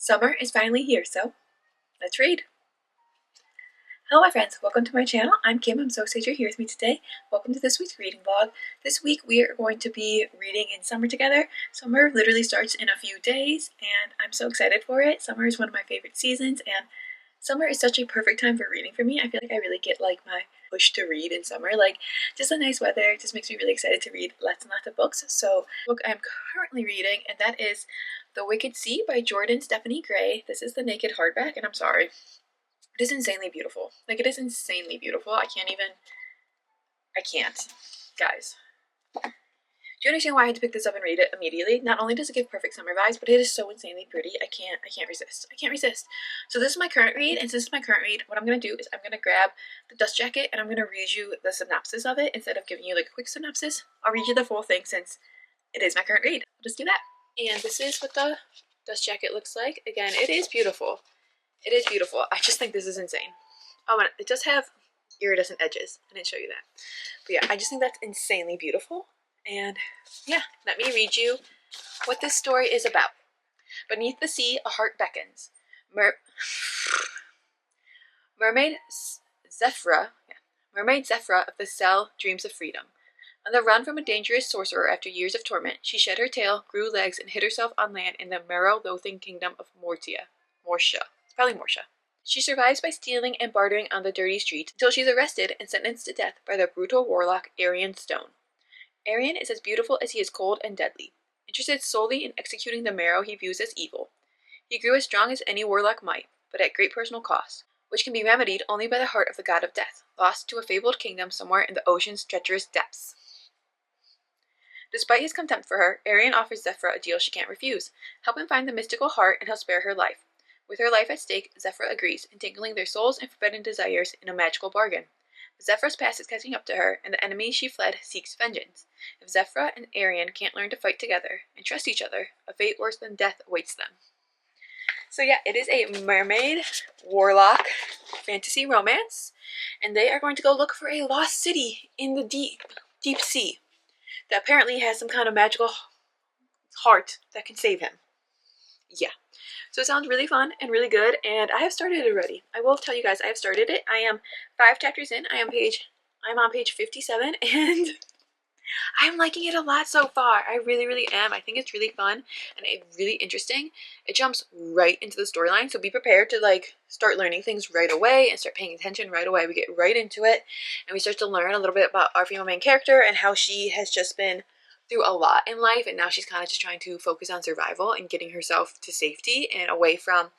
Summer is finally here, so let's read. Hello my friends, welcome to my channel. I'm Kim, I'm so excited you're here with me today. Welcome to this week's reading vlog. This week we are going to be reading in summer together. Summer literally starts in a few days and I'm so excited for it. Summer is one of my favorite seasons and summer is such a perfect time for reading for me. I feel like I really get like my push to read in summer. Like just the nice weather just makes me really excited to read lots and lots of books. So the book I'm currently reading, and that is The Wicked Sea by Jordan Stephanie Gray. This is the naked hardback and I'm sorry. It is insanely beautiful. Like, it is insanely beautiful. I can't. Guys. Do you understand why I had to pick this up and read it immediately? Not only does it give perfect summer vibes, but it is so insanely pretty. I can't resist. I can't resist. So this is my current read, and since it's my current read, what I'm going to do is I'm going to grab the dust jacket and I'm going to read you the synopsis of it instead of giving you like a quick synopsis. I'll read you the full thing since it is my current read. I'll just do that. And this is what the dust jacket looks like. Again, it is beautiful. It is beautiful. I just think this is insane. Oh, and it does have iridescent edges. I didn't show you that. But yeah, I just think that's insanely beautiful. And yeah, let me read you what this story is about. Beneath the sea, a heart beckons. Mermaid Zephyra of the cell dreams of freedom. On the run from a dangerous sorcerer after years of torment, she shed her tail, grew legs, and hid herself on land in the marrow-loathing kingdom of Mortia. Probably Morsha. She survives by stealing and bartering on the dirty streets until she's arrested and sentenced to death by the brutal warlock Arian Stone. Arian is as beautiful as he is cold and deadly, interested solely in executing the marrow he views as evil. He grew as strong as any warlock might, but at great personal cost, which can be remedied only by the heart of the god of death, lost to a fabled kingdom somewhere in the ocean's treacherous depths. Despite his contempt for her, Arian offers Zephyra a deal she can't refuse. Help him find the mystical heart and he'll spare her life. With her life at stake, Zephyra agrees, entangling their souls and forbidden desires in a magical bargain. But Zephyra's past is catching up to her, and the enemy she fled seeks vengeance. If Zephyra and Arian can't learn to fight together and trust each other, a fate worse than death awaits them. So yeah, it is a mermaid, warlock, fantasy romance, and they are going to go look for a lost city in the deep sea that apparently has some kind of magical heart that can save him. Yeah. So it sounds really fun and really good, and I have started it already. I will tell you guys, I have started it. I am 5 chapters in. I'm on page 57, and I'm liking it a lot so far. I really, really am. I think it's really fun and it's really interesting. It jumps right into the storyline, so be prepared to like start learning things right away and start paying attention right away. We get right into it, and we start to learn a little bit about our female main character and how she has just been through a lot in life, and now she's kind of just trying to focus on survival and getting herself to safety and away from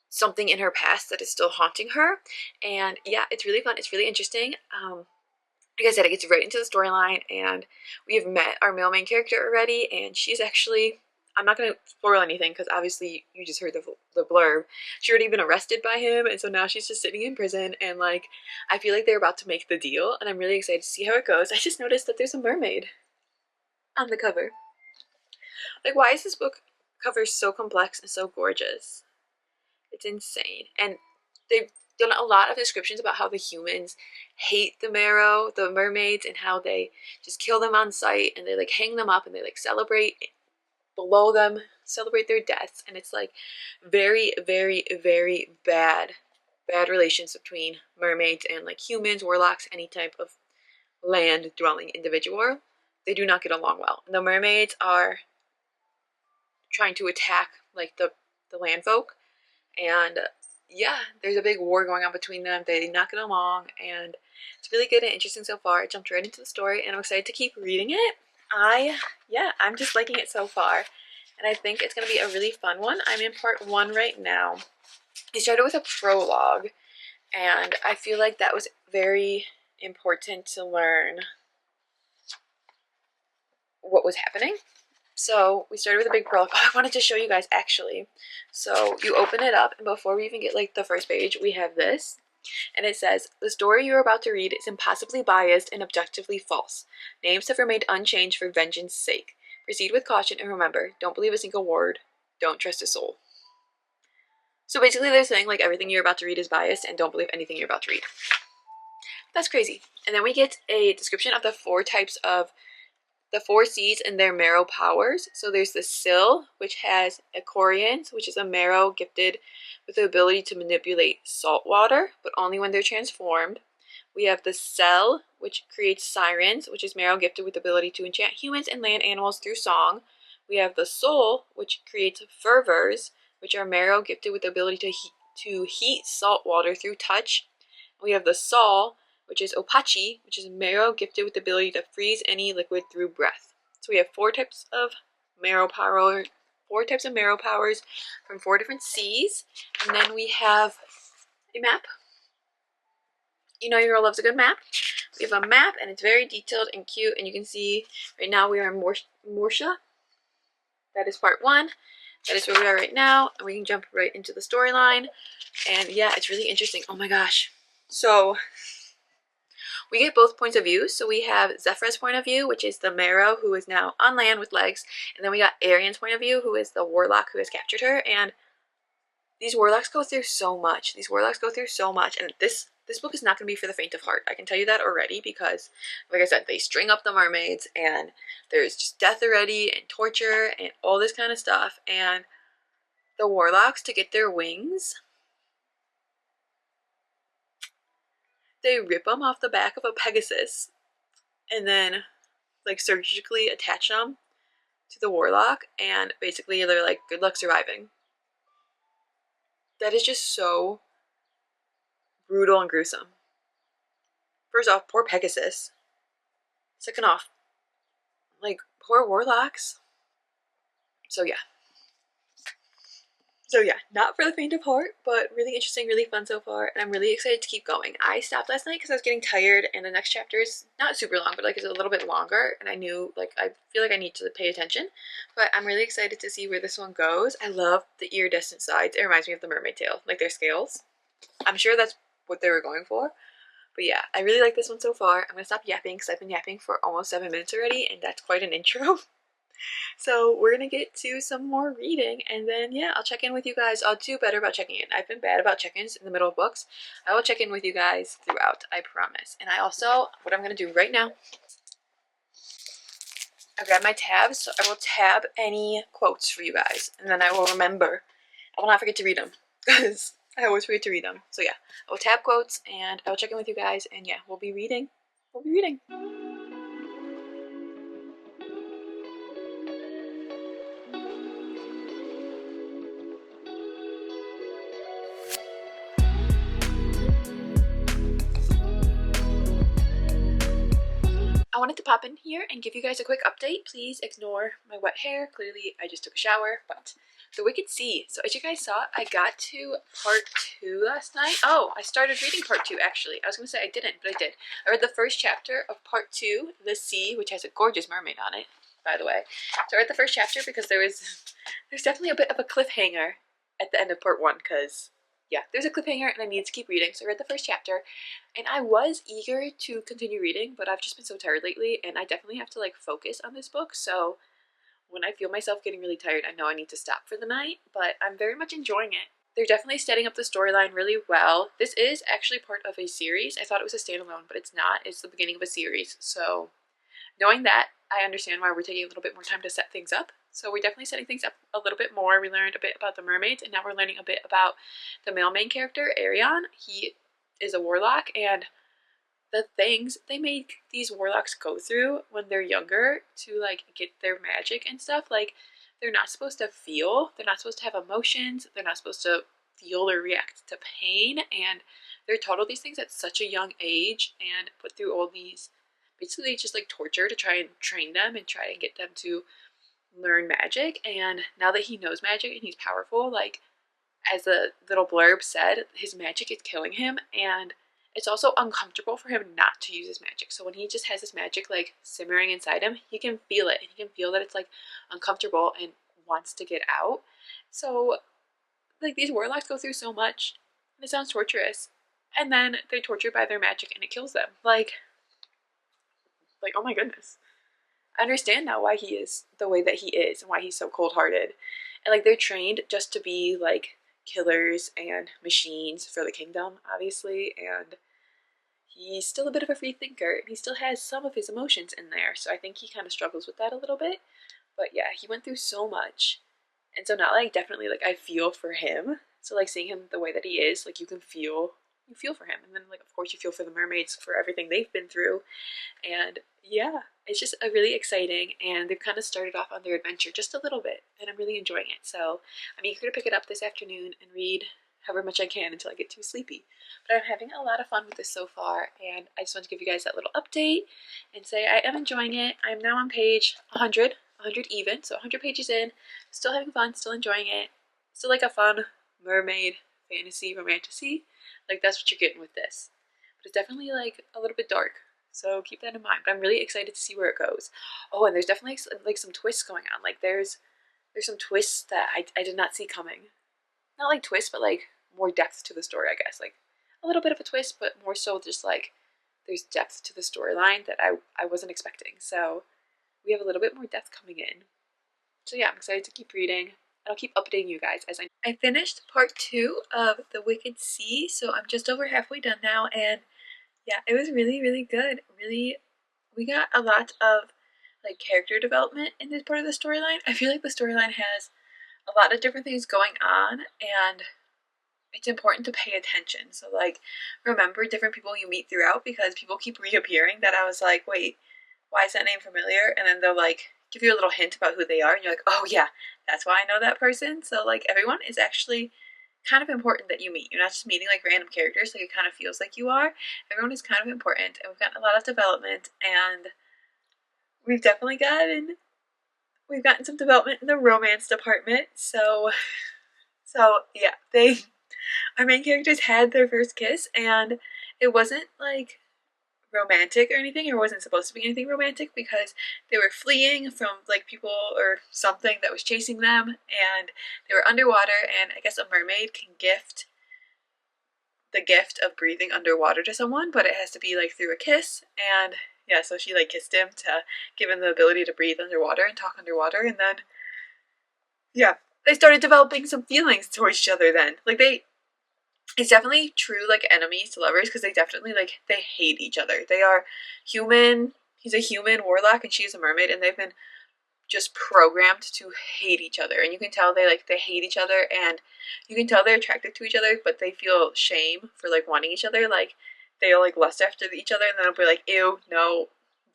something in her past that is still haunting her. And yeah, it's really fun. It's really interesting. Like I said, it gets right into the storyline, and we have met our male main character already, and she's actually, I'm not going to spoil anything because obviously you just heard the blurb. She's already been arrested by him, and so now she's just sitting in prison, and like, I feel like they're about to make the deal, and I'm really excited to see how it goes. I just noticed that there's a mermaid on the cover. Like, why is this book cover so complex and so gorgeous? It's insane. And they've done a lot of descriptions about how the humans hate the mermaids, and how they just kill them on sight, and they like hang them up, and they like celebrate their deaths. And it's like very, very, very bad relations between mermaids and like humans, warlocks, any type of land dwelling individual. They do not get along well. And the mermaids are trying to attack like the land folk, and yeah, there's a big war going on between them. They not get along, and it's really good and interesting so far. It jumped right into the story, and I'm excited to keep reading it. I'm just liking it so far, and I think it's going to be a really fun one. I'm in part 1 right now. I started with a prologue, and I feel like that was very important to learn what was happening. So we started with a big prologue. Oh, I wanted to show you guys actually. So you open it up, and before we even get like the first page, we have this. And it says, the story you're about to read is impossibly biased and objectively false. Names have remained unchanged for vengeance' sake. Proceed with caution and remember, don't believe a single word. Don't trust a soul. So basically they're saying like everything you're about to read is biased and don't believe anything you're about to read. That's crazy. And then we get a description of the 4 types of the four seas and their marrow powers. So there's the Sill, which has Icorians, which is a marrow gifted with the ability to manipulate salt water, but only when they're transformed. We have the Cell, which creates sirens, which is marrow gifted with the ability to enchant humans and land animals through song. We have the Soul, which creates fervors, which are marrow gifted with the ability to heat salt water through touch. We have the Sol, which is Opachi, which is marrow gifted with the ability to freeze any liquid through breath. So we have four types of marrow powers from four different seas. And then we have a map. You know your girl loves a good map. We have a map, and it's very detailed and cute, and you can see right now we are in Morsha. That is part 1. That is where we are right now, and we can jump right into the storyline. And yeah, it's really interesting. Oh my gosh. So we get both points of view. So we have Zephyr's point of view, which is the Marrow who is now on land with legs, and then we got Arian's point of view, who is the Warlock who has captured her. And these Warlocks go through so much. And this book is not going to be for the faint of heart. I can tell you that already because, like I said, they string up the mermaids and there's just death already and torture and all this kind of stuff. And the Warlocks, to get their wings, they rip them off the back of a Pegasus and then like surgically attach them to the Warlock, and basically they're like, good luck surviving. That is just so brutal and gruesome. First off, poor Pegasus. Second off, like, poor Warlocks. So yeah, not for the faint of heart, but really interesting, really fun so far, and I'm really excited to keep going. I stopped last night because I was getting tired, and the next chapter is not super long, but like it's a little bit longer, and I knew, like, I feel like I need to pay attention, but I'm really excited to see where this one goes. I love the iridescent sides. It reminds me of the mermaid tail, like their scales. I'm sure that's what they were going for. But yeah, I really like this one so far. I'm going to stop yapping because I've been yapping for almost 7 minutes already, and that's quite an intro. So we're going to get to some more reading, and then yeah, I'll check in with you guys. I'll do better about checking in. I've been bad about check-ins in the middle of books. I will check in with you guys throughout, I promise. And I also, what I'm going to do right now, I grab my tabs, so I will tab any quotes for you guys, and then I will remember. I will not forget to read them, because I always forget to read them. So yeah, I will tab quotes, and I will check in with you guys, and yeah, we'll be reading. I wanted to pop in here and give you guys a quick update. Please ignore my wet hair. Clearly, I just took a shower, but The Wicked Sea. So as you guys saw, I got to part 2 last night. Oh, I started reading part 2 actually. I was going to say I didn't, but I did. I read the first chapter of part 2, The Sea, which has a gorgeous mermaid on it, by the way. So I read the first chapter because there's definitely a bit of a cliffhanger at the end of part 1, because yeah, there's a cliffhanger and I need to keep reading. So I read the first chapter and I was eager to continue reading, but I've just been so tired lately and I definitely have to like focus on this book. So when I feel myself getting really tired, I know I need to stop for the night, but I'm very much enjoying it. They're definitely setting up the storyline really well. This is actually part of a series. I thought it was a standalone, but it's not. It's the beginning of a series. So knowing that, I understand why we're taking a little bit more time to set things up. So we're definitely setting things up a little bit more. We learned a bit about the mermaids, and now we're learning a bit about the male main character, Arian. He is a warlock, and the things they make these warlocks go through when they're younger to like get their magic and stuff, like they're not supposed to feel, they're not supposed to have emotions, they're not supposed to feel or react to pain, and they're taught all these things at such a young age and put through all these basically just like torture to try and train them and try and get them to learn magic. And now that he knows magic and he's powerful, like as the little blurb said, his magic is killing him, and it's also uncomfortable for him not to use his magic. So when he just has his magic like simmering inside him, he can feel it, and he can feel that it's like uncomfortable and wants to get out. So like these warlocks go through so much, and it sounds torturous, and then they're tortured by their magic and it kills them. Like oh my goodness. I understand now why he is the way that he is and why he's so cold-hearted. And like they're trained just to be like killers and machines for the kingdom, obviously, and he's still a bit of a free thinker, and he still has some of his emotions in there, so I think he kind of struggles with that a little bit. But yeah, he went through so much, and so now like definitely like I feel for him. So like seeing him the way that he is, like you feel for him, and then like of course you feel for the mermaids for everything they've been through. And yeah, it's just a really exciting, and they've kind of started off on their adventure just a little bit, and I'm really enjoying it. So I'm eager to pick it up this afternoon and read however much I can until I get too sleepy. But I'm having a lot of fun with this so far, and I just want to give you guys that little update and say I am enjoying it. I'm now on page 100 even, so 100 pages in, still having fun, still enjoying it. Still like a fun mermaid fantasy romantasy. Like that's what you're getting with this. But it's definitely like a little bit dark, so keep that in mind. But I'm really excited to see where it goes. Oh, and there's definitely like some twists going on. Like there's some twists that I did not see coming. Not like twists, but like more depth to the story, I guess. Like a little bit of a twist, but more so just like there's depth to the storyline that I wasn't expecting. So we have a little bit more depth coming in. So yeah, I'm excited to keep reading. And I'll keep updating you guys as I finished part 2 of The Wicked Sea, so I'm just over halfway done now, and yeah, it was really, really good. Really, we got a lot of like character development in this part of the storyline. I feel like the storyline has a lot of different things going on, and it's important to pay attention. So like remember different people you meet throughout, because people keep reappearing that I was like, wait, why is that name familiar? And then they'll like give you a little hint about who they are, and you're like, oh yeah, that's why I know that person. So like everyone is actually kind of important that you meet. You're not just meeting like random characters, like it kind of feels like you are. Everyone is kind of important, and we've gotten a lot of development, and we've definitely gotten some development in the romance department. So yeah, our main characters had their first kiss, and it wasn't like romantic or anything, or wasn't supposed to be anything romantic, because they were fleeing from like people or something that was chasing them, and they were underwater, and I guess a mermaid can gift the gift of breathing underwater to someone, but it has to be like through a kiss. And yeah, so she like kissed him to give him the ability to breathe underwater and talk underwater, and then yeah, they started developing some feelings towards each other. Then like it's definitely true like enemies to lovers, because they definitely like they hate each other. They are human. He's a human warlock and she's a mermaid, and they've been just programmed to hate each other. And you can tell they hate each other, and you can tell they're attracted to each other, but they feel shame for like wanting each other. Like they'll like lust after each other, and then they'll be like, ew, no,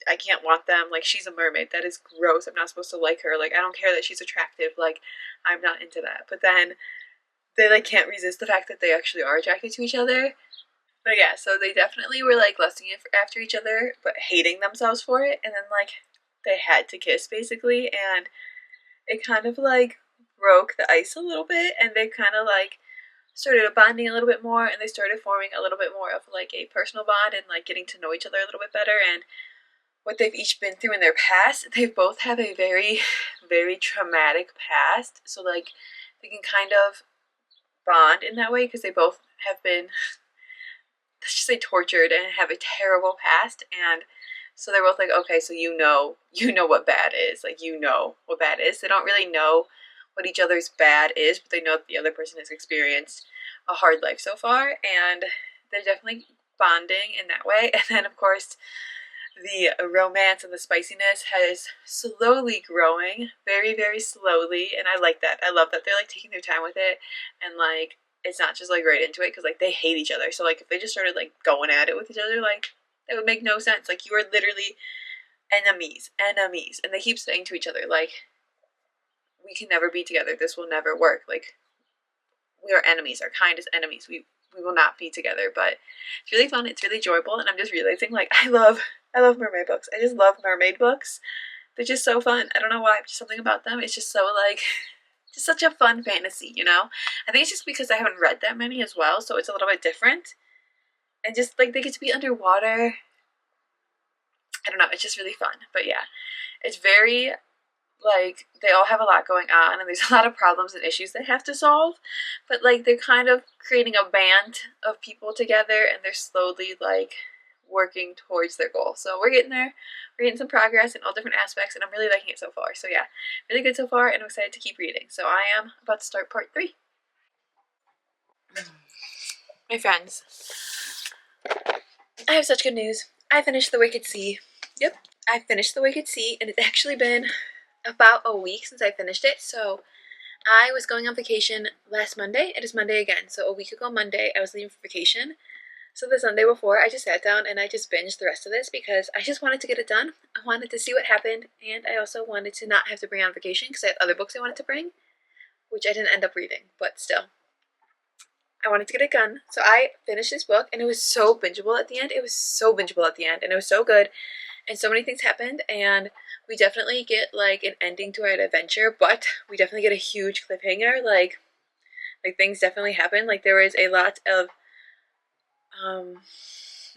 I can't want them. Like she's a mermaid. That is gross. I'm not supposed to like her. Like I don't care that she's attractive. Like I'm not into that. But then they like can't resist the fact that they actually are attracted to each other. But yeah, so they definitely were like lusting after each other, but hating themselves for it. And then like they had to kiss basically, and it kind of like broke the ice a little bit, and they kind of like started bonding a little bit more, and they started forming a little bit more of like a personal bond, and like getting to know each other a little bit better, and what they've each been through in their past. They both have a very, very traumatic past, so like they can kind of bond in that way, because they both have been, let's just say, tortured and have a terrible past. And so they're both like, okay, so you know what bad is. Like, you know what bad is. They don't really know what each other's bad is, but they know that the other person has experienced a hard life so far, and they're definitely bonding in that way. And then, of course, the romance and the spiciness has slowly growing, very, very slowly, and I like that. I love that they're like taking their time with it, and like it's not just like right into it, because like they hate each other. So like if they just started like going at it with each other, like that would make no sense. Like you are literally enemies, and they keep saying to each other like, we can never be together. This will never work. Like we are enemies. Our kind is enemies. We will not be together. But it's really fun. It's really enjoyable, and I'm just realizing like I love mermaid books. I just love mermaid books. They're just so fun. I don't know why, just something about them. It's just so like, just such a fun fantasy, you know? I think it's just because I haven't read that many as well, so it's a little bit different. And just like they get to be underwater. I don't know, it's just really fun. But yeah, it's very like they all have a lot going on, and there's a lot of problems and issues they have to solve. But like they're kind of creating a band of people together, and they're slowly like working towards their goal. So we're getting there. We're getting some progress in all different aspects, and I'm really liking it so far. So yeah, really good so far, and I'm excited to keep reading. So I am about to start part 3. My friends, I have such good news. I finished The Wicked Sea. Yep, I finished The Wicked Sea, and it's actually been about a week since I finished it. So I was going on vacation last Monday. It is Monday again. So a week ago Monday, I was leaving for vacation. So the Sunday before, I just sat down and I just binged the rest of this because I just wanted to get it done. I wanted to see what happened, and I also wanted to not have to bring on vacation because I had other books I wanted to bring, which I didn't end up reading, but still. I wanted to get it done. So I finished this book, and it was so bingeable at the end. It was so bingeable at the end, and it was so good. And so many things happened, and we definitely get like an ending to our adventure, but we definitely get a huge cliffhanger. Like things definitely happen. Like there was a lot of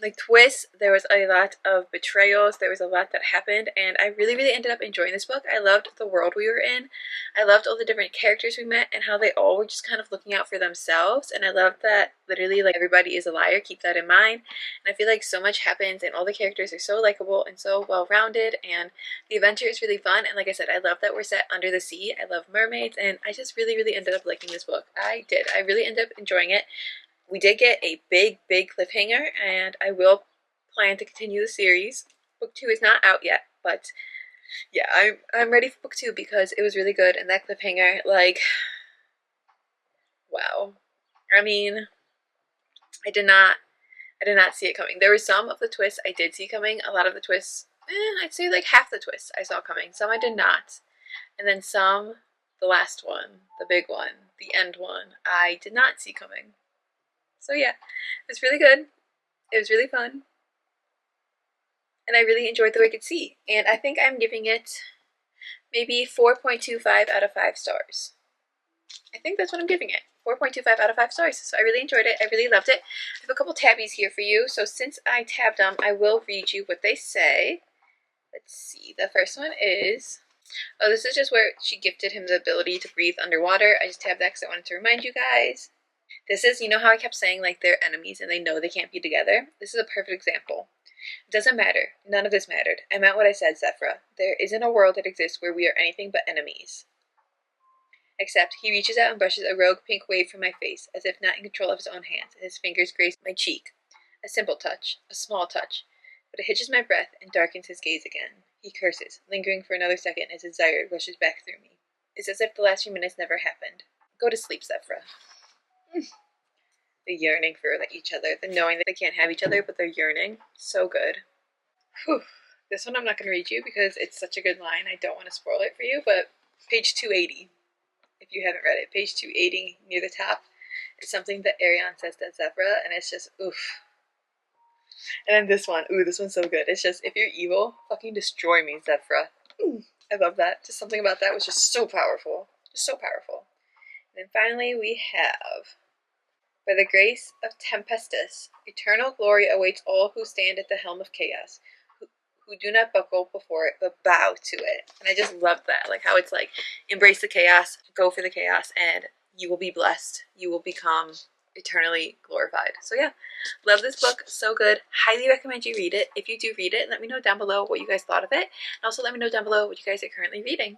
like twists. There was a lot of betrayals. There was a lot that happened, and I really ended up enjoying this book. I loved the world we were in. I loved all the different characters we met and how they all were just kind of looking out for themselves, and I loved that literally like everybody is a liar. Keep that in mind. And I feel like so much happens, and all the characters are so likable and so well-rounded, and the adventure is really fun. And like I said, I love that we're set under the sea. I love mermaids, and I just really ended up liking this book. I did. I really ended up enjoying it. We did get a big cliffhanger, and I will plan to continue the series. Book 2 is not out yet, but yeah, I'm ready for book 2 because it was really good, and that cliffhanger, like, wow. I mean, I did not see it coming. There were some of the twists I did see coming. A lot of the twists, I'd say like half the twists I saw coming. Some I did not. And then some, the last one, the big one, the end one, I did not see coming. So yeah, it was really good. It was really fun. And I really enjoyed The Wicked Sea. And I think I'm giving it maybe 4.25 out of 5 stars. I think that's what I'm giving it. 4.25 out of 5 stars. So I really enjoyed it. I really loved it. I have a couple tabbies here for you. So since I tabbed them, I will read you what they say. Let's see. The first one is... Oh, this is just where she gifted him the ability to breathe underwater. I just tabbed that because I wanted to remind you guys. This is, you know how I kept saying like they're enemies and they know they can't be together? This is a perfect example. It doesn't matter. None of this mattered. I meant what I said, Zephyra. There isn't a world that exists where we are anything but enemies. Except he reaches out and brushes a rogue pink wave from my face, as if not in control of his own hands, and his fingers graze my cheek. A simple touch, a small touch, but it hitches my breath and darkens his gaze again. He curses, lingering for another second as his desire rushes back through me. It's as if the last few minutes never happened. Go to sleep, Zephyra. The yearning for each other, the knowing that they can't have each other, but they're yearning. So good. Whew. This one I'm not going to read you because it's such a good line. I don't want to spoil it for you, but page 280, if you haven't read it, page 280 near the top, is something that Arion says to Zephyra, and it's just, oof. And then this one, ooh, this one's so good. It's just, if you're evil, fucking destroy me, Zephyra. Ooh, I love that. Just something about that was just so powerful. Just so powerful. And then finally we have... By the grace of Tempestus, eternal glory awaits all who stand at the helm of chaos, who do not buckle before it, but bow to it. And I just love that, like how it's like, embrace the chaos, go for the chaos, and you will be blessed. You will become eternally glorified. So yeah, love this book, so good. Highly recommend you read it. If you do read it, let me know down below what you guys thought of it, and also let me know down below what you guys are currently reading.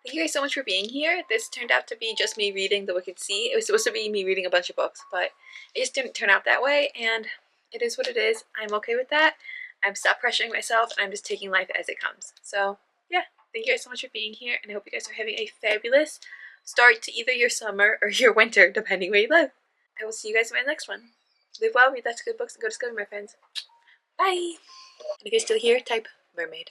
Thank you guys so much for being here. This turned out to be just me reading The Wicked Sea. It was supposed to be me reading a bunch of books, but it just didn't turn out that way, and it is what it is. I'm okay with that. I'm stop pressuring myself, and I'm just taking life as it comes. So, yeah, thank you guys so much for being here, and I hope you guys are having a fabulous start to either your summer or your winter, depending where you live. I will see you guys in my next one. Live well, read lots of good books, and go discover, my friends. Bye! And if you're still here, type mermaid.